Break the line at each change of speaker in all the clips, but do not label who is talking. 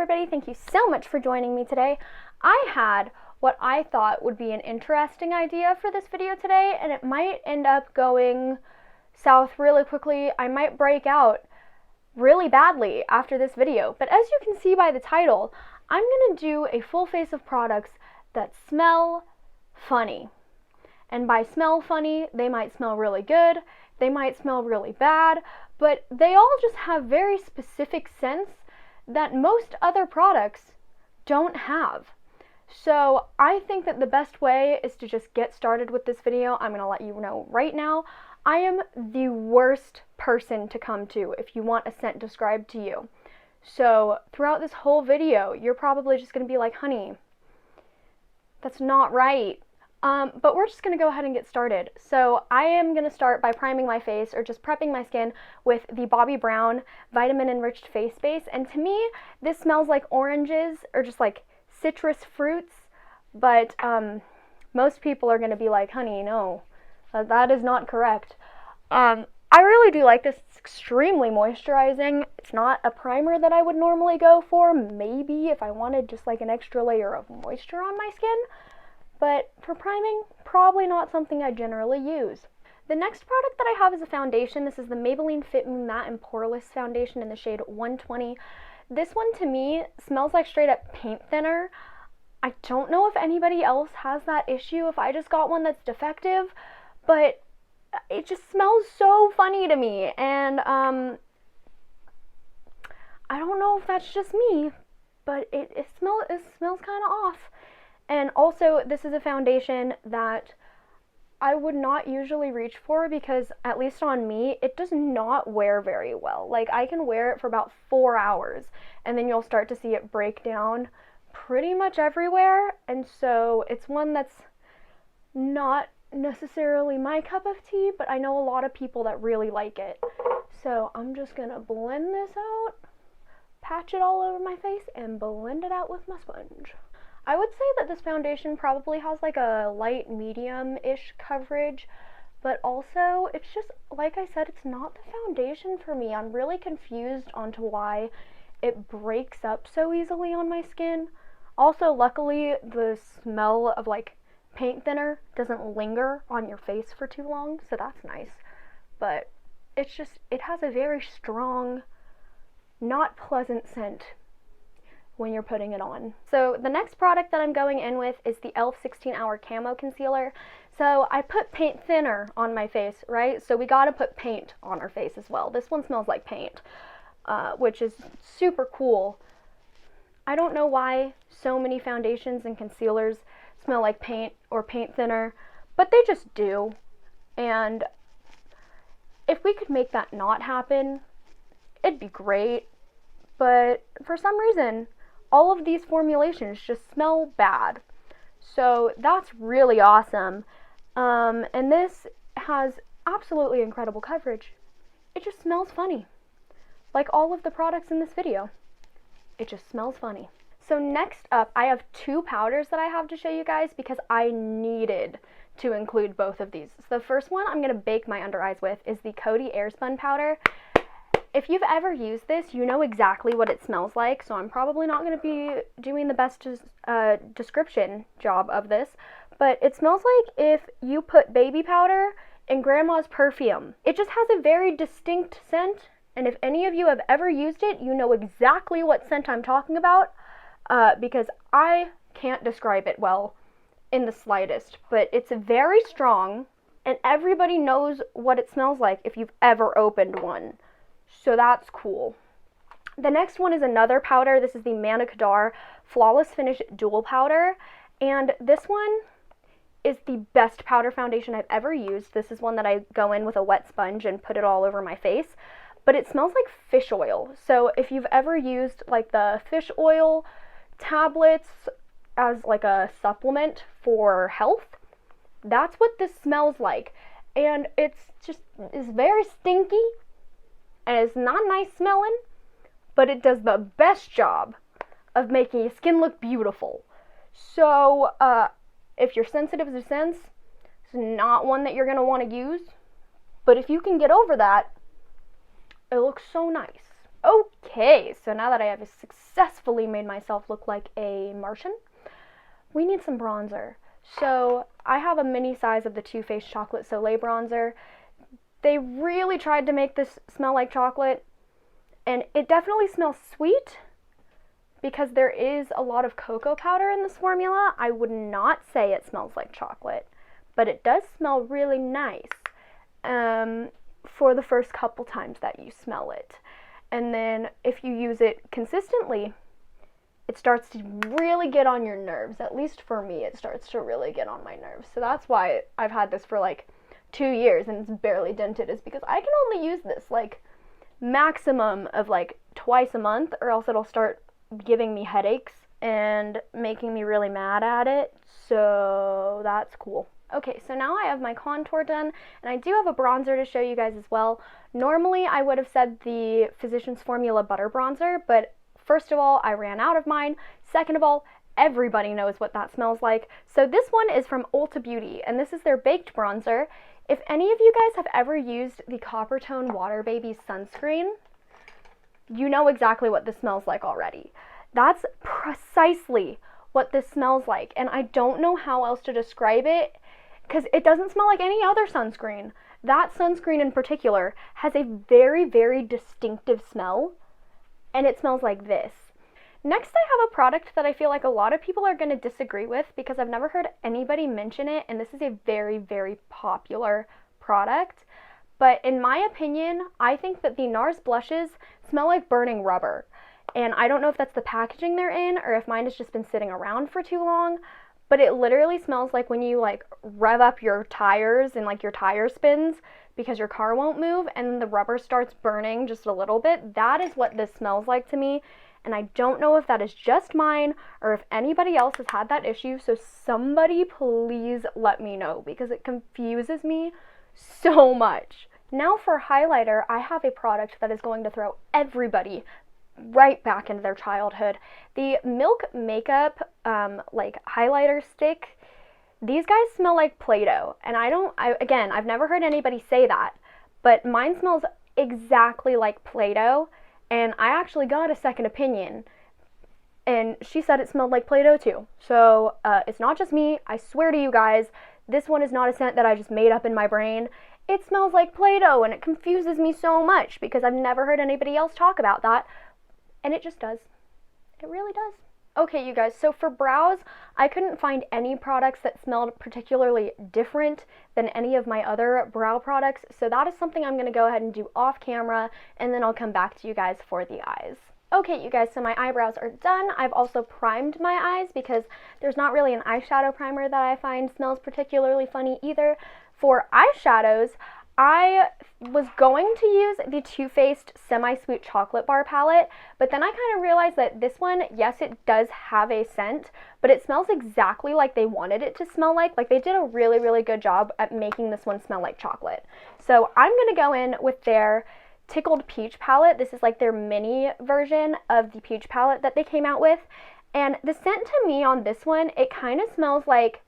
everybody, thank you so much for joining me today. I had what I thought would be an interesting idea for this video today, and it might end up going south really quickly. I might break out really badly after this video, but as you can see by the title, I'm going to do a full face of products that smell funny. And by smell funny, they might smell really good, they might smell really bad, but they all just have very specific scents that most other products don't have. So I think that the best way is to just get started with this video. I'm going to let you know right now, I am the worst person to come to if you want a scent described to you. So throughout this whole video, you're probably just going to be like, honey, that's not right. But we're just going to go ahead and get started. So I am going to start by priming my face, or just prepping my skin, with the Bobbi Brown Vitamin Enriched Face Base. And to me, this smells like oranges, or just like citrus fruits. But most people are going to be like, honey, no, that is not correct. I really do like this. It's extremely moisturizing. It's not a primer that I would normally go for. Maybe if I wanted just like an extra layer of moisture on my skin. But for priming, probably not something I generally use. The next product that I have is a foundation. This is the Maybelline Fit Me Matte and Poreless foundation in the shade 120. This one to me smells like straight up paint thinner. I don't know if anybody else has that issue, if I just got one that's defective, but it just smells so funny to me. And I don't know if that's just me, but it smells kind of off. And also, this is a foundation that I would not usually reach for because, at least on me, it does not wear very well. Like, I can wear it for about 4 hours, and then you'll start to see it break down pretty much everywhere. And so, it's one that's not necessarily my cup of tea, but I know a lot of people that really like it. So, I'm just gonna blend this out, patch it all over my face, and blend it out with my sponge. I would say that this foundation probably has like a light medium-ish coverage, but also it's just, like I said, it's not the foundation for me. I'm really confused onto why it breaks up so easily on my skin. Also, luckily, the smell of like paint thinner doesn't linger on your face for too long, so that's nice. But it's just, it has a very strong, not pleasant scent when you're putting it on. So the next product that I'm going in with is the e.l.f. 16-Hour Camo Concealer. So I put paint thinner on my face, right? So we gotta put paint on our face as well. This one smells like paint, which is super cool. I don't know why so many foundations and concealers smell like paint or paint thinner, but they just do. And if we could make that not happen, it'd be great. But for some reason, all of these formulations just smell bad. So that's really awesome. And this has absolutely incredible coverage. It just smells funny. Like all of the products in this video. It just smells funny. So next up, I have 2 powders that I have to show you guys because I needed to include both of these. So the first one I'm going to bake my under eyes with is the Cody Airspun powder. If you've ever used this, you know exactly what it smells like, so I'm probably not going to be doing the best description job of this, but it smells like if you put baby powder in grandma's perfume. It just has a very distinct scent, and if any of you have ever used it, you know exactly what scent I'm talking about, because I can't describe it well in the slightest, but it's very strong, and everybody knows what it smells like if you've ever opened one. So that's cool. The next one is another powder. This is the Manna Kadar Flawless Finish Dual Powder. And this one is the best powder foundation I've ever used. This is one that I go in with a wet sponge and put it all over my face. But it smells like fish oil. So if you've ever used like the fish oil tablets as like a supplement for health, that's what this smells like. And it's very stinky. And it's not nice smelling, but it does the best job of making your skin look beautiful. So, if you're sensitive to scents, it's not one that you're going to want to use. But if you can get over that, it looks so nice. Okay, so now that I have successfully made myself look like a Martian, we need some bronzer. So I have a mini size of the Too Faced Chocolate Soleil bronzer. They really tried to make this smell like chocolate, and it definitely smells sweet because there is a lot of cocoa powder in this formula. I would not say it smells like chocolate, but it does smell really nice for the first couple times that you smell it. And then if you use it consistently, it starts to really get on your nerves. At least for me, it starts to really get on my nerves. So that's why I've had this for like 2 years and it's barely dented, is because I can only use this like maximum of like twice a month, or else it'll start giving me headaches and making me really mad at it. So that's cool. Okay, so now I have my contour done, and I do have a bronzer to show you guys as well. Normally I would have said the Physicians Formula Butter Bronzer, but first of all, I ran out of mine. Second of all, everybody knows what that smells like. So this one is from Ulta Beauty, and this is their baked bronzer. If any of you guys have ever used the Coppertone Water Baby sunscreen, you know exactly what this smells like already. That's precisely what this smells like, and I don't know how else to describe it, because it doesn't smell like any other sunscreen. That sunscreen in particular has a very, very distinctive smell, and it smells like this. Next, I have a product that I feel like a lot of people are going to disagree with because I've never heard anybody mention it, and this is a very, very popular product. But in my opinion, I think that the Nars blushes smell like burning rubber. And I don't know if that's the packaging they're in or if mine has just been sitting around for too long, but it literally smells like when you like rev up your tires and like your tire spins because your car won't move and then the rubber starts burning just a little bit. That is what this smells like to me. And I don't know if that is just mine or if anybody else has had that issue. So somebody please let me know because it confuses me so much. Now for highlighter, I have a product that is going to throw everybody right back into their childhood. The Milk Makeup like highlighter stick. These guys smell like Play-Doh, and again, I've never heard anybody say that, but mine smells exactly like Play-Doh, and I actually got a second opinion, and she said it smelled like Play-Doh too. So it's not just me. I swear to you guys, this one is not a scent that I just made up in my brain. It smells like Play-Doh, and it confuses me so much because I've never heard anybody else talk about that. And it just does. It really does. Okay, you guys, so for brows, I couldn't find any products that smelled particularly different than any of my other brow products, so that is something I'm going to go ahead and do off camera, and then I'll come back to you guys for the eyes. Okay, you guys, so my eyebrows are done. I've also primed my eyes because there's not really an eyeshadow primer that I find smells particularly funny either. For eyeshadows, I was going to use the Too Faced Semi-Sweet Chocolate Bar palette, but then I kind of realized that this one, yes, it does have a scent, but it smells exactly like they wanted it to smell like. Like, they did a really, really good job at making this one smell like chocolate. So I'm going to go in with their Tickled Peach palette. This is like their mini version of the peach palette that they came out with. And the scent to me on this one, it kind of smells like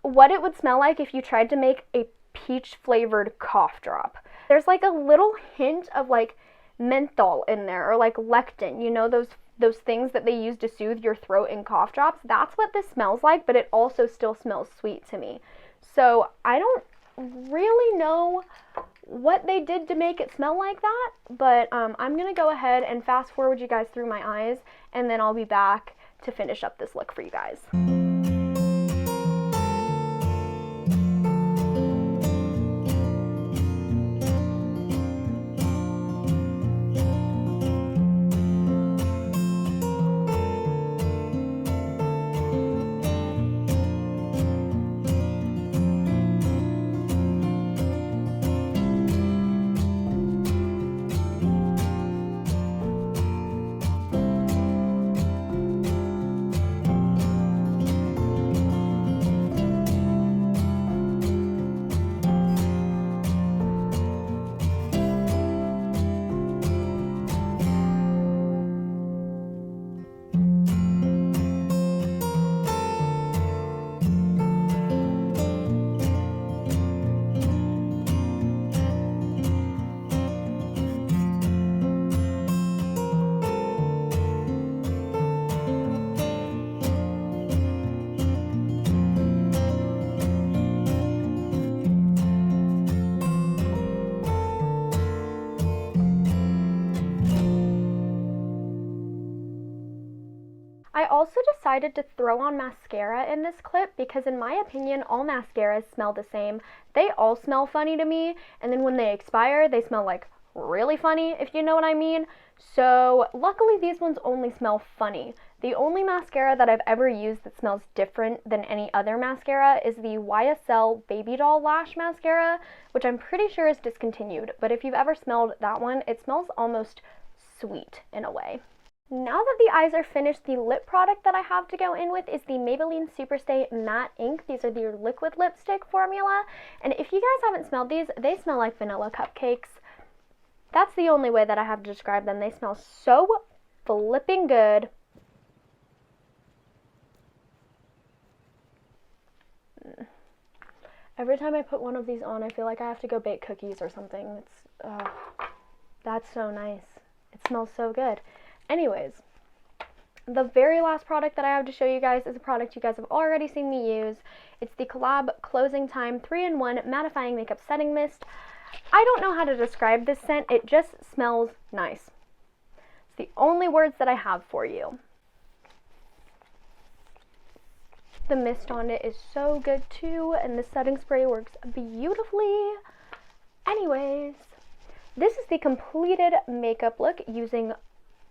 what it would smell like if you tried to make a peach flavored cough drop. There's like a little hint of like menthol in there, or like lectin, you know, those things that they use to soothe your throat in cough drops. That's what this smells like, but it also still smells sweet to me. So I don't really know what they did to make it smell like that, but I'm gonna go ahead and fast forward you guys through my eyes, and then I'll be back to finish up this look for you guys. also decided to throw on mascara in this clip because in my opinion, all mascaras smell the same. They all smell funny to me, and then when they expire, they smell like really funny, if you know what I mean. So luckily these ones only smell funny. The only mascara that I've ever used that smells different than any other mascara is the YSL Baby Doll Lash Mascara, which I'm pretty sure is discontinued, but if you've ever smelled that one, it smells almost sweet in a way. Now that the eyes are finished, the lip product that I have to go in with is the Maybelline Superstay Matte Ink. These are the liquid lipstick formula, and if you guys haven't smelled these, they smell like vanilla cupcakes. That's the only way that I have to describe them. They smell so flipping good. Every time I put one of these on, I feel like I have to go bake cookies or something. That's so nice. It smells so good. Anyways, the very last product that I have to show you guys is a product you guys have already seen me use. It's the Collab Closing Time 3-in-1 Mattifying Makeup Setting Mist. I don't know how to describe this scent. It just smells nice. It's the only words that I have for you. The mist on it is so good too, and the setting spray works beautifully. Anyways, this is the completed makeup look using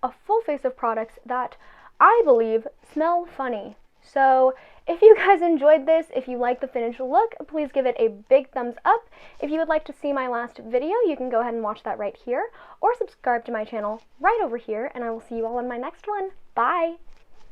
a full face of products that I believe smell funny. So if you guys enjoyed this, if you like the finished look, please give it a big thumbs up. If you would like to see my last video, you can go ahead and watch that right here, or subscribe to my channel right over here, and I will see you all in my next one. Bye!